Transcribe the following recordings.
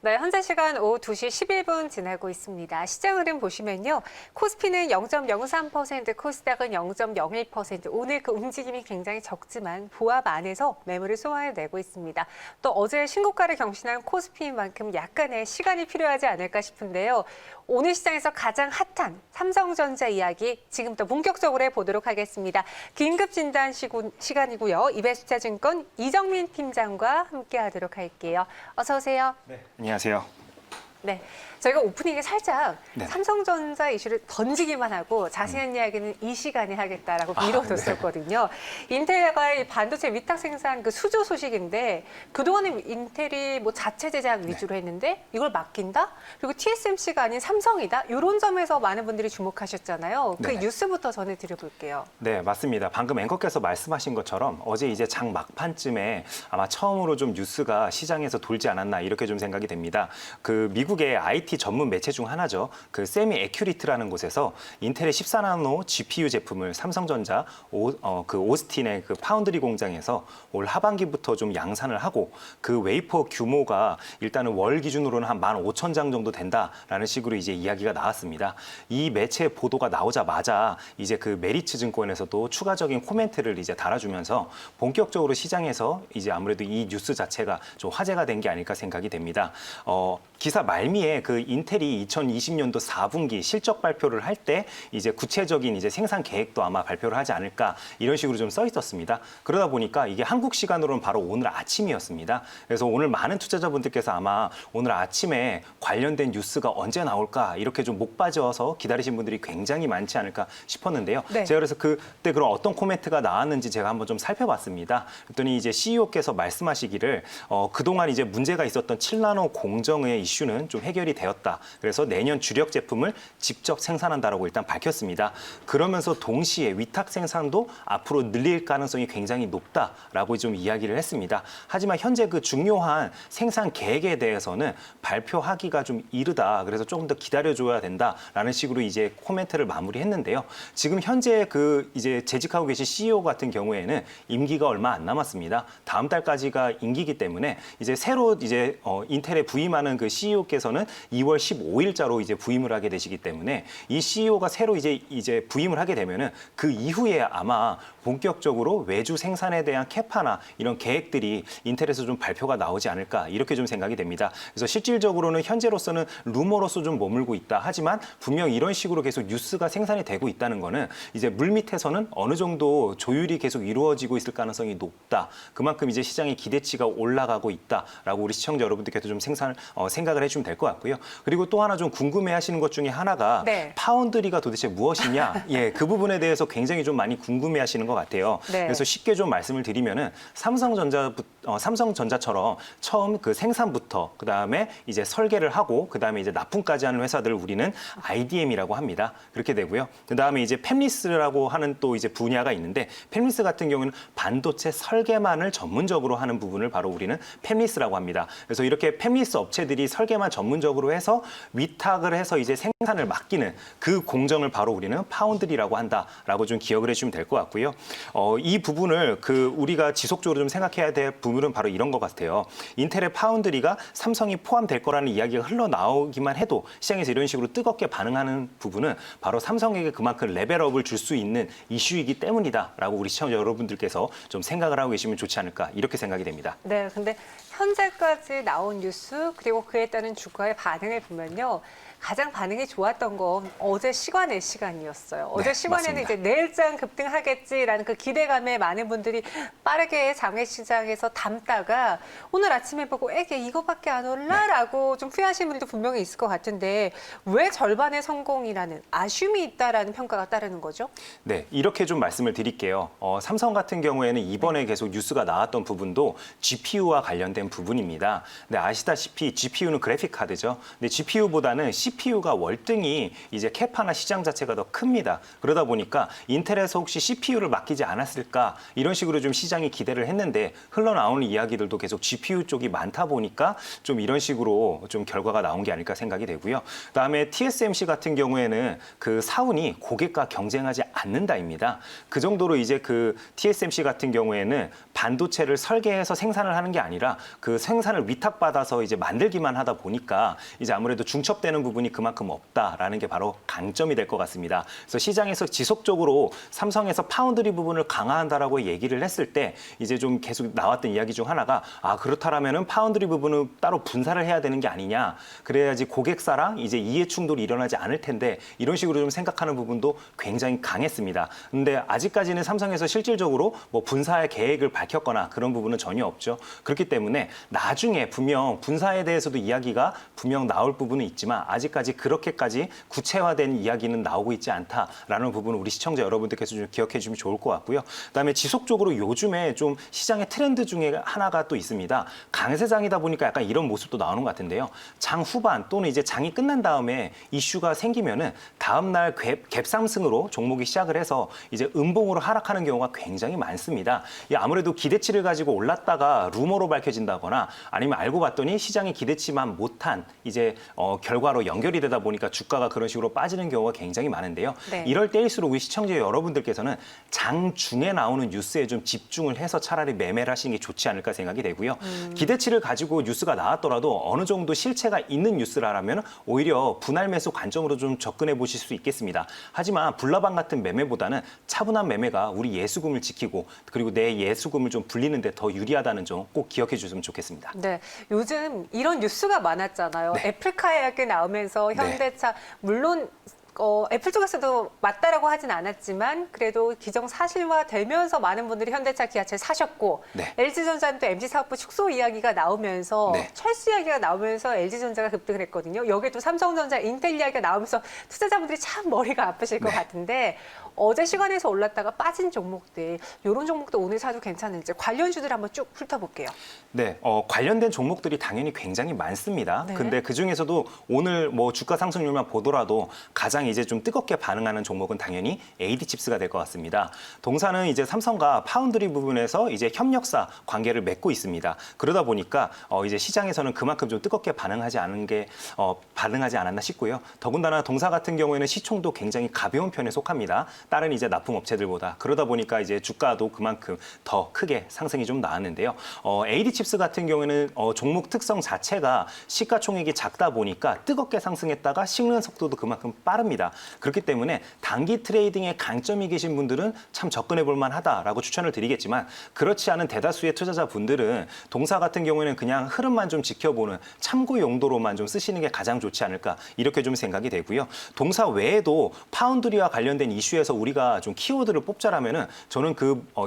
네, 현재 시간 오후 2시 11분 지나고 있습니다. 시장 흐름 보시면요. 코스피는 0.03%, 코스닥은 0.01%. 오늘 그 움직임이 굉장히 적지만 보합 안에서 매물을 소화해내고 있습니다. 또 어제 신고가를 경신한 코스피인 만큼 약간의 시간이 필요하지 않을까 싶은데요. 오늘 시장에서 가장 핫한 삼성전자 이야기 지금부터 본격적으로 해보도록 하겠습니다. 긴급 진단 시간이고요. 이베스타증권 이정민 팀장과 함께하도록 할게요. 어서 오세요. 네, 안녕하세요. 네, 저희가 오프닝에 살짝 네. 삼성전자 이슈를 던지기만 하고 자세한 이야기는 이 시간에 하겠다라고 미뤄뒀었거든요. 인텔과의 반도체 위탁 생산 그 수주 소식인데 그동안은 인텔이 뭐 자체 제작 위주로 했는데 이걸 맡긴다? 그리고 TSMC가 아닌 삼성이다? 이런 점에서 많은 분들이 주목하셨잖아요. 그 네. 뉴스부터 전해드려볼게요. 네, 맞습니다. 방금 앵커께서 말씀하신 것처럼 어제 이제 장 막판쯤에 아마 처음으로 좀 뉴스가 시장에서 돌지 않았나 이렇게 좀 생각이 됩니다. 그 미국의 IT 전문 매체 중 하나죠. 그 세미 에큐리트라는 곳에서 인텔의 14나노 GPU 제품을 삼성전자 그 오스틴의 그 파운드리 공장에서 올 하반기부터 좀 양산을 하고 그 웨이퍼 규모가 일단은 월 기준으로는 한 15,000장 정도 된다라는 식으로 이제 이야기가 나왔습니다. 이 매체 보도가 나오자마자 이제 그 메리츠 증권에서도 추가적인 코멘트를 이제 달아주면서 본격적으로 시장에서 이제 아무래도 이 뉴스 자체가 좀 화제가 된 게 아닐까 생각이 됩니다. 기사 말미에 그 인텔이 2020년도 4분기 실적 발표를 할 때 이제 구체적인 이제 생산 계획도 아마 발표를 하지 않을까 이런 식으로 좀 써 있었습니다. 그러다 보니까 이게 한국 시간으로는 바로 오늘 아침이었습니다. 그래서 오늘 많은 투자자분들께서 아마 오늘 아침에 관련된 뉴스가 언제 나올까 이렇게 좀 목 빠져서 기다리신 분들이 굉장히 많지 않을까 싶었는데요. 네. 제가 그래서 그때 그런 어떤 코멘트가 나왔는지 제가 한번 좀 살펴봤습니다. 그랬더니 이제 CEO께서 말씀하시기를 그동안 이제 문제가 있었던 7나노 공정의 이슈는 좀 해결이 되었다. 그래서 내년 주력 제품을 직접 생산한다라고 일단 밝혔습니다. 그러면서 동시에 위탁 생산도 앞으로 늘릴 가능성이 굉장히 높다라고 좀 이야기를 했습니다. 하지만 현재 그 중요한 생산 계획에 대해서는 발표하기가 좀 이르다. 그래서 조금 더 기다려줘야 된다라는 식으로 이제 코멘트를 마무리했는데요. 지금 현재 그 이제 재직하고 계신 CEO 같은 경우에는 임기가 얼마 안 남았습니다. 다음 달까지가 임기이기 때문에 이제 새로 이제 인텔에 부임하는 그 CEO께서는 2월 15일자로 이제 부임을 하게 되시기 때문에 이 CEO가 새로 이제 부임을 하게 되면은 그 이후에 아마 본격적으로 외주 생산에 대한 캐파나 이런 계획들이 인텔에서 좀 발표가 나오지 않을까 이렇게 좀 생각이 됩니다. 그래서 실질적으로는 현재로서는 루머로서 좀 머물고 있다. 하지만 분명 이런 식으로 계속 뉴스가 생산이 되고 있다는 거는 이제 물밑에서는 어느 정도 조율이 계속 이루어지고 있을 가능성이 높다. 그만큼 이제 시장의 기대치가 올라가고 있다라고 우리 시청자 여러분들께도 좀 생각을 해주면 될 것 같고요. 그리고 또 하나 좀 궁금해하시는 것 중에 하나가 네. 파운드리가 도대체 무엇이냐? 예, 그 부분에 대해서 굉장히 좀 많이 궁금해하시는 것 같아요. 네. 그래서 쉽게 좀 말씀을 드리면은 삼성전자처럼 처음 그 생산부터 그다음에 이제 설계를 하고 그다음에 이제 납품까지 하는 회사들을 우리는 IDM이라고 합니다. 그렇게 되고요. 그다음에 이제 팹리스라고 하는 또 이제 분야가 있는데 팹리스 같은 경우는 반도체 설계만을 전문적으로 하는 부분을 바로 우리는 팹리스라고 합니다. 그래서 이렇게 팹리스 업체들이 설계만 전문적으로 해서 위탁을 해서 이제 생산을 맡기는 그 공정을 바로 우리는 파운드리라고 한다라고 좀 기억을 해주시면 될 것 같고요. 이 부분을 그 우리가 지속적으로 좀 생각해야 될 부분은 바로 이런 것 같아요. 인텔의 파운드리가 삼성이 포함될 거라는 이야기가 흘러나오기만 해도 시장에서 이런 식으로 뜨겁게 반응하는 부분은 바로 삼성에게 그만큼 레벨업을 줄 수 있는 이슈이기 때문이다라고 우리 시청자 여러분들께서 좀 생각을 하고 계시면 좋지 않을까 이렇게 생각이 됩니다. 네, 근데 현재까지 나온 뉴스 그리고 그에 따른 주가의 반응을 보면요. 가장 반응이 좋았던 건 어제 시간의 시간이었어요. 어제 네, 시간에는 맞습니다. 이제 내일장 급등하겠지라는 그 기대감에 많은 분들이 빠르게 장외시장에서 담다가 오늘 아침에 보고 에게 이거밖에 안 올라라고 좀 후회하시는 분들도 분명히 있을 것 같은데 왜 절반의 성공이라는 아쉬움이 있다라는 평가가 따르는 거죠? 네, 이렇게 좀 말씀을 드릴게요. 삼성 같은 경우에는 이번에 계속 뉴스가 나왔던 부분도 GPU와 관련된 부분입니다. 근데 아시다시피 GPU는 그래픽 카드죠. 근데 GPU보다는 CPU가 월등히 이제 캐파나 시장 자체가 더 큽니다. 그러다 보니까 인텔에서 혹시 CPU를 맡기지 않았을까 이런 식으로 좀 시장이 기대를 했는데 흘러나오는 이야기들도 계속 GPU 쪽이 많다 보니까 좀 이런 식으로 좀 결과가 나온 게 아닐까 생각이 되고요. 그다음에 TSMC 같은 경우에는 그 사운이 고객과 경쟁하지 않는다입니다. 그 정도로 이제 그 TSMC 같은 경우에는 반도체를 설계해서 생산을 하는 게 아니라 그 생산을 위탁받아서 이제 만들기만 하다 보니까 이제 아무래도 중첩되는 부분이 그만큼 없다라는 게 바로 강점이 될 것 같습니다. 그래서 시장에서 지속적으로 삼성에서 파운드리 부분을 강화한다라고 얘기를 했을 때 이제 좀 계속 나왔던 이야기 중 하나가 그렇다라면은 파운드리 부분은 따로 분사를 해야 되는 게 아니냐. 그래야지 고객사랑 이제 이해 충돌이 일어나지 않을 텐데 이런 식으로 좀 생각하는 부분도 굉장히 강했습니다. 근데 아직까지는 삼성에서 실질적으로 뭐 분사의 계획을 밝혔거나 그런 부분은 전혀 없죠. 그렇기 때문에 나중에 분명 분사에 대해서도 이야기가 분명 나올 부분은 있지만 아직까지 그렇게까지 구체화된 이야기는 나오고 있지 않다라는 부분을 우리 시청자 여러분들께서 좀 기억해 주시면 좋을 것 같고요. 그다음에 지속적으로 요즘에 좀 시장의 트렌드 중에 하나가 또 있습니다. 강세장이다 보니까 약간 이런 모습도 나오는 것 같은데요. 장 후반 또는 이제 장이 끝난 다음에 이슈가 생기면은 다음 날 갭상승으로 종목이 시작을 해서 이제 음봉으로 하락하는 경우가 굉장히 많습니다. 아무래도 기대치를 가지고 올랐다가 루머로 밝혀진다거나 아니면 알고 봤더니 시장이 기대치만 못한 이제 결과로 연결이 되다 보니까 주가가 그런 식으로 빠지는 경우가 굉장히 많은데요. 네. 이럴 때일수록 우리 시청자 여러분들께서는 장 중에 나오는 뉴스에 좀 집중을 해서 차라리 매매를 하시는 게 좋지 않을까 생각이 되고요. 기대치를 가지고 뉴스가 나왔더라도 어느 정도 실체가 있는 뉴스라면 오히려 분할 매수 관점으로 좀 접근해 보실 수 있겠습니다. 하지만 불나방 같은 매매보다는 차분한 매매가 우리 예수금을 지키고 그리고 내 예수금을 좀 불리는 데 더 유리하다는 점 꼭 기억해 주셨으면 좋겠습니다. 네, 요즘 이런 뉴스가 많았잖아요. 네. 애플카약이 나오면서 현대차 물론 애플 쪽에서도 맞다라고 하진 않았지만 그래도 기정사실화 되면서 많은 분들이 현대차, 기아차를 사셨고 네. LG전자는 또 MZ사업부 축소 이야기가 나오면서 네. 철수 이야기가 나오면서 LG전자가 급등을 했거든요. 여기에 또 삼성전자, 인텔 이야기가 나오면서 투자자분들이 참 머리가 아프실 것 같은데 어제 시간에서 올랐다가 빠진 종목들 이런 종목도 오늘 사도 괜찮을지 관련주들 한번 쭉 훑어볼게요. 네, 관련된 종목들이 당연히 굉장히 많습니다. 네. 근데 그 중에서도 오늘 뭐 주가 상승률만 보더라도 가장 이제 좀 뜨겁게 반응하는 종목은 당연히 AD칩스가 될 것 같습니다. 동사는 이제 삼성과 파운드리 부분에서 이제 협력사 관계를 맺고 있습니다. 그러다 보니까 이제 시장에서는 그만큼 좀 뜨겁게 반응하지 않았나 싶고요. 더군다나 동사 같은 경우에는 시총도 굉장히 가벼운 편에 속합니다. 다른 이제 납품업체들보다. 그러다 보니까 이제 주가도 그만큼 더 크게 상승이 좀 나왔는데요. AD칩스 같은 경우에는 종목 특성 자체가 시가총액이 작다 보니까 뜨겁게 상승했다가 식는 속도도 그만큼 빠릅니다. 그렇기 때문에 단기 트레이딩에 강점이 계신 분들은 참 접근해 볼 만하다라고 추천을 드리겠지만 그렇지 않은 대다수의 투자자분들은 동사 같은 경우에는 그냥 흐름만 좀 지켜보는 참고 용도로만 좀 쓰시는 게 가장 좋지 않을까 이렇게 좀 생각이 되고요. 동사 외에도 파운드리와 관련된 이슈에서 우리가 좀 키워드를 뽑자라면은 저는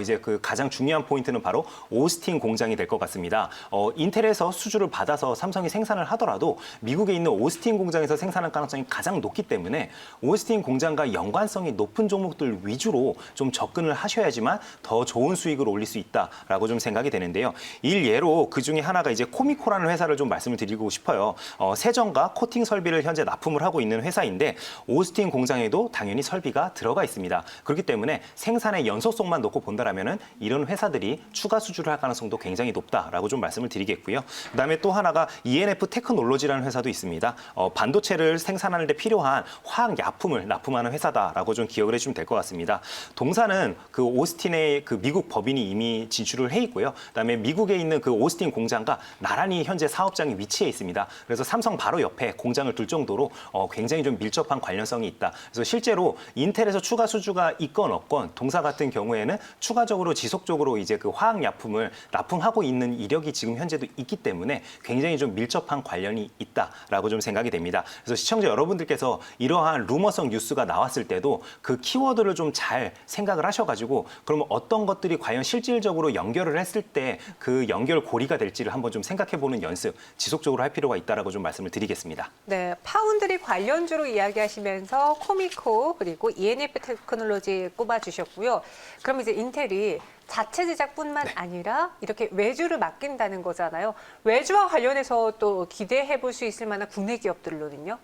이제 그 가장 중요한 포인트는 바로 오스틴 공장이 될 것 같습니다. 인텔에서 수주를 받아서 삼성이 생산을 하더라도 미국에 있는 오스틴 공장에서 생산할 가능성이 가장 높기 때문에 오스틴 공장과 연관성이 높은 종목들 위주로 좀 접근을 하셔야지만 더 좋은 수익을 올릴 수 있다라고 좀 생각이 되는데요. 일예로 그 중에 하나가 이제 코미코라는 회사를 좀 말씀을 드리고 싶어요. 세정과 코팅 설비를 현재 납품을 하고 있는 회사인데 오스틴 공장에도 당연히 설비가 들어가 있습니다. 그렇기 때문에 생산의 연속성만 놓고 본다라면은 이런 회사들이 추가 수주를 할 가능성도 굉장히 높다라고 좀 말씀을 드리겠고요. 그다음에 또 하나가 ENF 테크놀로지라는 회사도 있습니다. 반도체를 생산하는 데 필요한 화학 약품을 납품하는 회사다라고 좀 기억을 해주시면 될 것 같습니다. 동사는 그 오스틴의 그 미국 법인이 이미 진출을 해 있고요. 그다음에 미국에 있는 그 오스틴 공장과 나란히 현재 사업장이 위치해 있습니다. 그래서 삼성 바로 옆에 공장을 둘 정도로 굉장히 좀 밀접한 관련성이 있다. 그래서 실제로 인텔에서 추가 수주가 있건 없건 동사 같은 경우에는 추가적으로 지속적으로 이제 그 화학약품을 납품하고 있는 이력이 지금 현재도 있기 때문에 굉장히 좀 밀접한 관련이 있다라고 좀 생각이 됩니다. 그래서 시청자 여러분들께서 이러한 루머성 뉴스가 나왔을 때도 그 키워드를 좀 잘 생각을 하셔가지고 그러면 어떤 것들이 과연 실질적으로 연결을 했을 때 그 연결 고리가 될지를 한번 좀 생각해보는 연습 지속적으로 할 필요가 있다라고 좀 말씀을 드리겠습니다. 네, 파운드리 관련주로 이야기하시면서 코미코 그리고 ENF 테크놀로지 꼽아주셨고요. 그럼 이제 인텔이 자체 제작뿐만 아니라 이렇게 외주를 맡긴다는 거잖아요. 외주와 관련해서 또 기대해 볼 수 있을 만한 국내 기업들로는요?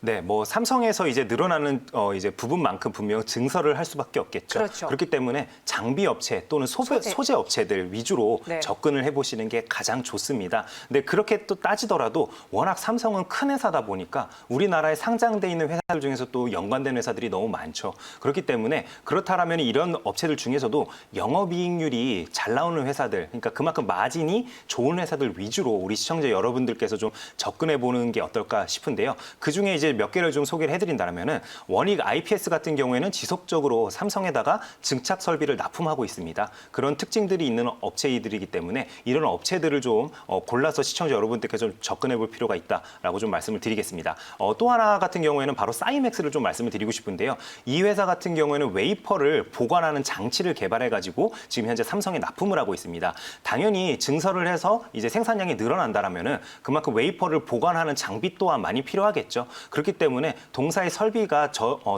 네, 뭐 삼성에서 이제 늘어나는 이제 부분만큼 분명 증설을 할 수밖에 없겠죠. 그렇죠. 그렇기 때문에 장비 업체 또는 소재 업체들 위주로 네. 접근을 해보시는 게 가장 좋습니다. 근데 그렇게 또 따지더라도 워낙 삼성은 큰 회사다 보니까 우리나라에 상장돼 있는 회사들 중에서 또 연관된 회사들이 너무 많죠. 그렇기 때문에 그렇다라면 이런 업체들 중에서도 영업이익 이익률이 잘 나오는 회사들, 그러니까 그만큼 마진이 좋은 회사들 위주로 우리 시청자 여러분들께서 좀 접근해 보는 게 어떨까 싶은데요. 그 중에 이제 몇 개를 좀 소개를 해드린다면은 원익 IPS 같은 경우에는 지속적으로 삼성에다가 증착 설비를 납품하고 있습니다. 그런 특징들이 있는 업체이들이기 때문에 이런 업체들을 좀 골라서 시청자 여러분들께 좀 접근해 볼 필요가 있다라고 좀 말씀을 드리겠습니다. 또 하나 같은 경우에는 바로 사이맥스를 좀 말씀을 드리고 싶은데요. 이 회사 같은 경우에는 웨이퍼를 보관하는 장치를 개발해가지고 지금 현재 삼성에 납품을 하고 있습니다. 당연히 증설을 해서 이제 생산량이 늘어난다라면은 그만큼 웨이퍼를 보관하는 장비 또한 많이 필요하겠죠. 그렇기 때문에 동사의 설비가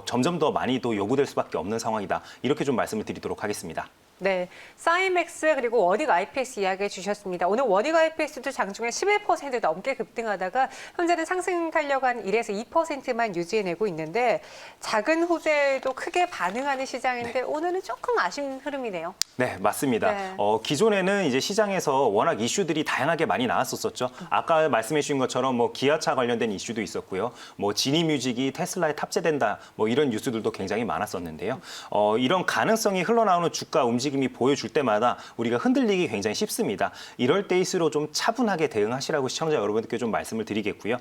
점점 더 많이 또 요구될 수밖에 없는 상황이다. 이렇게 좀 말씀을 드리도록 하겠습니다. 네, 사이맥스 그리고 원익 IPS 이야기해 주셨습니다. 오늘 원익 IPS도 장중에 11% 넘게 급등하다가 현재는 상승 탄력 한 1에서 2%만 유지해내고 있는데 작은 호재도 크게 반응하는 시장인데 오늘은 조금 아쉬운 흐름이네요. 네, 맞습니다. 네. 기존에는 이제 시장에서 워낙 이슈들이 다양하게 많이 나왔었죠. 아까 말씀해 주신 것처럼 뭐 기아차 관련된 이슈도 있었고요. 뭐 지니뮤직이 테슬라에 탑재된다. 뭐 이런 뉴스들도 굉장히 많았었는데요. 이런 가능성이 흘러나오는 주가 움직임이 보여줄 때마다 우리가 흔들리기 굉장히 쉽습니다. 이럴 때일수록 좀 차분하게 대응하시라고 시청자 여러분들께 좀 말씀을 드리겠고요.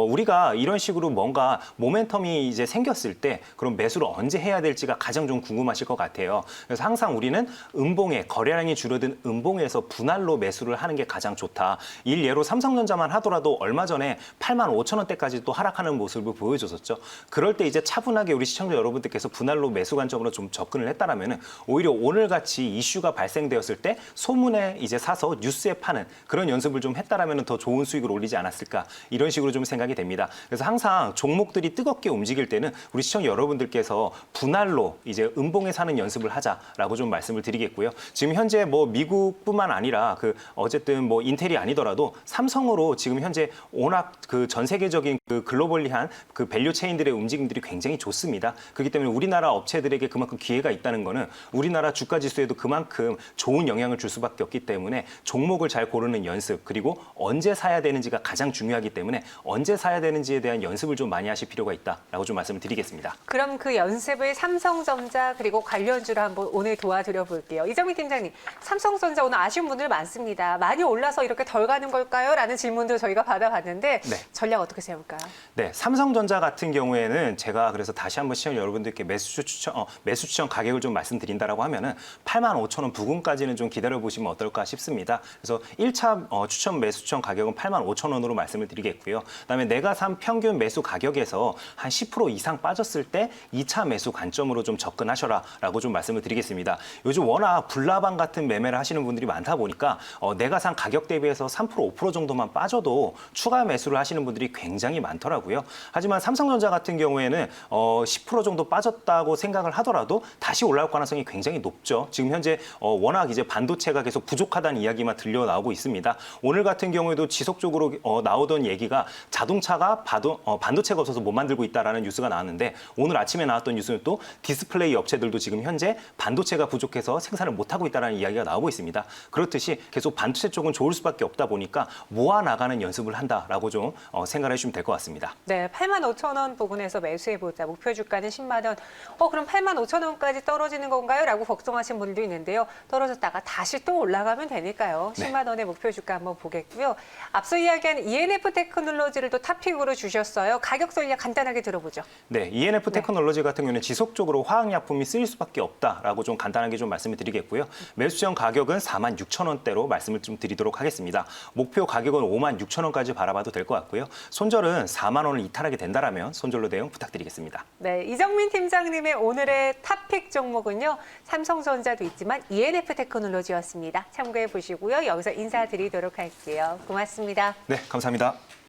우리가 이런 식으로 뭔가 모멘텀이 이제 생겼을 때 그럼 매수를 언제 해야 될지가 가장 좀 궁금하실 것 같아요. 그래서 항상 우리는 음봉에 거래량이 줄어든 음봉에서 분할로 매수를 하는 게 가장 좋다. 일예로 삼성전자만 하더라도 얼마 전에 85,000원대까지 또 하락하는 모습을 보여줬었죠. 그럴 때 이제 차분하게 우리 시청자 여러분들께서 분할로 매수 관점으로 좀 접근을 했다라면은 오히려 오늘 같이 이슈가 발생되었을 때 소문에 이제 사서 뉴스에 파는 그런 연습을 좀 했다라면은 더 좋은 수익을 올리지 않았을까 이런 식으로 좀 생각이 됩니다. 그래서 항상 종목들이 뜨겁게 움직일 때는 우리 시청자 여러분들께서 분할로 이제 음봉에 사는 연습을 하자라고 좀 말씀을 드리겠고요. 지금 현재 뭐 미국뿐만 아니라 어쨌든 뭐 인텔이 아니더라도 삼성으로 지금 현재 워낙 전 세계적인 글로벌리한 밸류 체인들의 움직임들이 굉장히 좋습니다. 그렇기 때문에 우리나라 업체들에게 그만큼 기회가 있다는 거는 우리나라 주가 지수에도 그만큼 좋은 영향을 줄 수밖에 없기 때문에 종목을 잘 고르는 연습 그리고 언제 사야 되는지가 가장 중요하기 때문에 언제 사야 되는지에 대한 연습을 좀 많이 하실 필요가 있다라고 좀 말씀을 드리겠습니다. 그럼 그 연습을 삼성전자 그리고 관련주로 한번 오늘 도와드려 볼게요. 이정미 팀장님, 삼성전자 오늘 아쉬운 분들 많습니다. 많이 올라서 이렇게 덜 가는 걸까요? 라는 질문도 저희가 받아봤는데 네. 전략 어떻게 세울까요? 네, 삼성전자 같은 경우에는 제가 그래서 다시 한번 시청자 여러분들께 매수 추천 가격을 좀 말씀드린다라고 하면은 85,000원 부근까지는 좀 기다려 보시면 어떨까 싶습니다. 그래서 1차 추천 매수 추천 가격은 85,000원으로 말씀을 드리겠고요. 그다음에 내가 산 평균 매수 가격에서 한 10% 이상 빠졌을 때 2차 매수 관점으로 좀 접근하셔라라고 좀 말씀을 드리겠습니다. 요즘 워낙 불나방 같은 매매를 하시는 분들이 많다 보니까 내가 산 가격 대비해서 3% 5% 정도만 빠져도 추가 매수를 하시는 분들이 굉장히 많더라고요. 하지만 삼성전자 같은 경우에는 10% 정도 빠졌다고 생각을 하더라도 다시 올라올 가능성이 굉장히 높죠. 지금 현재 워낙 이제 반도체가 계속 부족하다는 이야기만 들려 나오고 있습니다. 오늘 같은 경우에도 지속적으로 나오던 얘기가 자동차가 반도체가 없어서 못 만들고 있다라는 뉴스가 나왔는데 오늘 아침에 나왔던 뉴스는 또 디스플레이 업체들도 지금 현재 반도체가 부족해서 생산을 못하고 있다는 이야기가 나오고 있습니다. 그렇듯이 계속 반도체 쪽은 좋을 수밖에 없다 보니까 모아 나가는 연습을 한다라고 좀 생각을 해주시면 될 것 같습니다. 네, 85,000원 부근에서 매수해보자. 목표 주가는 10만 원. 그럼 85,000원까지 떨어지는 건가요? 라고 걱정하신 분들도 있는데요. 떨어졌다가 다시 또 올라가면 되니까요. 10만 원의 목표 주가 한번 보겠고요. 앞서 이야기한 ENF 테크놀로지를 또 탑픽으로 주셨어요. 가격 전략 간단하게 들어보죠. 네, ENF 테크놀로지 같은 경우는 지속적으로 화학약품이 쓰일 수밖에 없다라고 좀 간단하게 좀 말씀을 드리겠고요. 매수점 가격은 46,000원대로 말씀을 좀 드리도록 하겠습니다. 목표 가격은 56,000원까지 바라봐도 될 것 같고요. 손절은 4만 원을 이탈하게 된다라면 손절로 대응 부탁드리겠습니다. 네, 이정민 팀장님의 오늘의 탑픽 종목은요. 삼성전자도 있지만 ENF 테크놀로지였습니다. 참고해 보시고요. 여기서 인사드리도록 할게요. 고맙습니다. 네, 감사합니다.